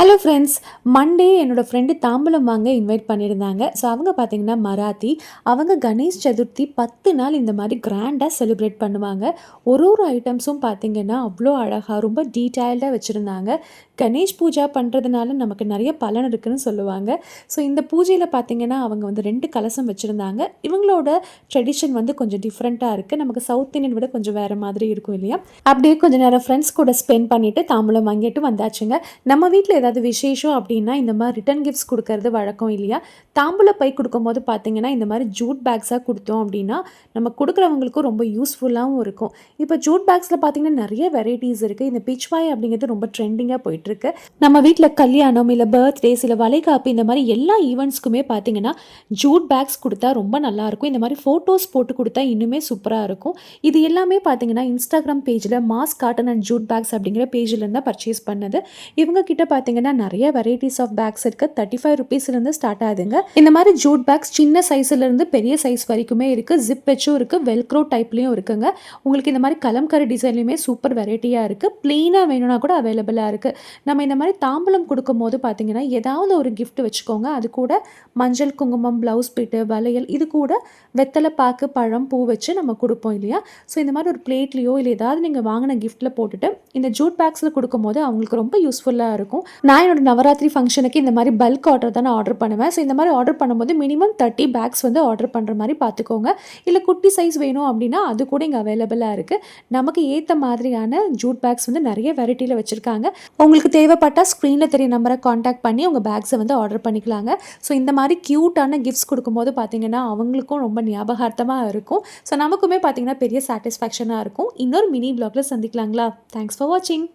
Hello friends. Monday என்னோடய friend தாம்பலம் வாங்க invite பண்ணியிருந்தாங்க. ஸோ அவங்க பார்த்திங்கன்னா மராத்தி. அவங்க கணேஷ் சதுர்த்தி 10 நாள் இந்த மாதிரி கிராண்டாக செலிப்ரேட் பண்ணுவாங்க. ஒரு ஒரு ஐட்டம்ஸும் பார்த்திங்கன்னா அவ்வளோ அழகாக ரொம்ப டீட்டெயில்டாக வச்சுருந்தாங்க. கணேஷ் பூஜா பண்ணுறதுனால நமக்கு நிறைய பலன் இருக்குதுன்னு சொல்லுவாங்க. ஸோ இந்த பூஜையில் பார்த்திங்கன்னா அவங்க வந்து 2 கலசம் வச்சுருந்தாங்க. இவங்களோட ட்ரெடிஷன் வந்து கொஞ்சம் டிஃப்ரெண்ட்டாக இருக்குது. நமக்கு சவுத் இந்தியன் விட கொஞ்சம் வேறு மாதிரி இருக்கும் இல்லையா? அப்படியே கொஞ்சம் நேரம் ஃப்ரெண்ட்ஸ் கூட ஸ்பெண்ட் பண்ணிவிட்டு தாம்பலம் வாங்கிட்டு வந்தாச்சுங்க. நம்ம வீட்டில் ஏதாவது விசேஷம் அப்படின்னா இந்த மாதிரி ரிட்டன் கிஃப்ட்ஸ் கொடுக்கறது வழக்கம் இல்லையா? தாம்பூல பை கொடுக்கும்போது பார்த்தீங்கன்னா இந்த மாதிரி ஜூட் பேக்ஸாக கொடுத்தோம் அப்படின்னா நம்ம கொடுக்குறவங்களுக்கும் ரொம்ப யூஸ்ஃபுல்லாகவும் இருக்கும். இப்போ ஜூட் பேக்ஸில் பார்த்தீங்கன்னா நிறைய வெரைட்டிஸ் இருக்குது. இந்த பிச்வாய் அப்படிங்கிறது ரொம்ப ட்ரெண்டிங்காக போயிட்டுருக்கு. நம்ம வீட்டில் கல்யாணம் இல்லை பர்த்டேஸ் இல்லை வளைகாப்பு இந்த மாதிரி எல்லா ஈவெண்ட்ஸ்க்குமே பார்த்தீங்கன்னா ஜூட் பேக்ஸ் கொடுத்தா ரொம்ப நல்லாயிருக்கும். இந்த மாதிரி ஃபோட்டோஸ் போட்டு கொடுத்தா இன்னுமே சூப்பராக இருக்கும். இது எல்லாமே பார்த்தீங்கன்னா இன்ஸ்டாகிராம் பேஜில் mass cotton and Jude packs அப்படிங்கிற பேஜில் இருந்தால் பர்ச்சேஸ் பண்ணது. இவங்க கிட்ட பார்த்தீங்கன்னா நிறைய வெரைட்டிஸ் ஆஃப் பேக்ஸ் இருக்குது. 35 ருபீஸ்லேருந்து ஸ்டார்ட் ஆகுதுங்க. இந்த மாதிரி ஜூட் பேக்ஸ் சின்ன சைஸ்லேருந்து பெரிய சைஸ் வரைக்குமே இருக்குது. ஜிப் வச்சும் இருக்குது, வெல்க்ரோ டைப்லேயும் இருக்குங்க. உங்களுக்கு இந்த மாதிரி கலம்கரி டிசைன்லையுமே சூப்பர் வெரைட்டியாக இருக்குது. ப்ளெயினாக வேணும்னா கூட அவைலபிளாக இருக்குது. நம்ம இந்த மாதிரி தாம்பலம் கொடுக்கும்போது பார்த்தீங்கன்னா ஏதாவது ஒரு கிஃப்ட் வச்சுக்கோங்க. அது கூட மஞ்சள் குங்குமம், ப்ளவுஸ் பிட்டு, வளையல், இது கூட வெத்தலை பாக்கு, பழம், பூ வச்சு நம்ம கொடுப்போம் இல்லையா? ஸோ இந்த மாதிரி ஒரு பிளேட்லேயோ இல்லை ஏதாவது நீங்கள் வாங்கின கிஃப்ட்டில் போட்டுட்டு இந்த ஜூட் பேக்ஸில் கொடுக்கும்போது அவங்களுக்கு ரொம்ப யூஸ்ஃபுல்லாக இருக்கும். நான் என்னோட நவராத்திரி ஃபங்க்ஷனுக்கு இந்த மாதிரி பல்க் ஆர்டர் தான் நான் ஆர்டர் பண்ணுவேன். ஸோ இந்த மாதிரி ஆர்டர் பண்ணும்போது மினிமம் 30 பேக்ஸ் வந்து ஆர்டர் பண்ணுற மாதிரி பார்த்துக்கோங்க. இல்லை குட்டி சைஸ் வேணும் அப்படின்னா அது கூட இங்கே அவைலபிளாக இருக்குது. நமக்கு ஏற்ற மாதிரியான ஜூட் பேக்ஸ் வந்து நிறைய வெரைட்டியில் வச்சுருக்காங்க. உங்களுக்கு தேவைப்பட்டால் ஸ்க்ரீனில் தெரிய நம்பரை காண்டாக்ட் பண்ணி உங்கள் பேக்ஸை வந்து ஆர்டர் பண்ணிக்கலாங்க. ஸோ இந்த மாதிரி க்யூட்டான கிஃப்ட்ஸ் கொடுக்கும்போது பார்த்தீங்கன்னா அவங்களுக்கும் ரொம்ப ஞாபகார்த்தமாக இருக்கும். ஸோ நமக்குமே பார்த்தீங்கன்னா பெரிய சாட்டிஸ்ஃபேக்ஷனாக இருக்கும். இன்னொரு மினி வ்ளாகில் சந்திக்கலாங்களா? தேங்க்ஸ் ஃபார் வாட்சிங்.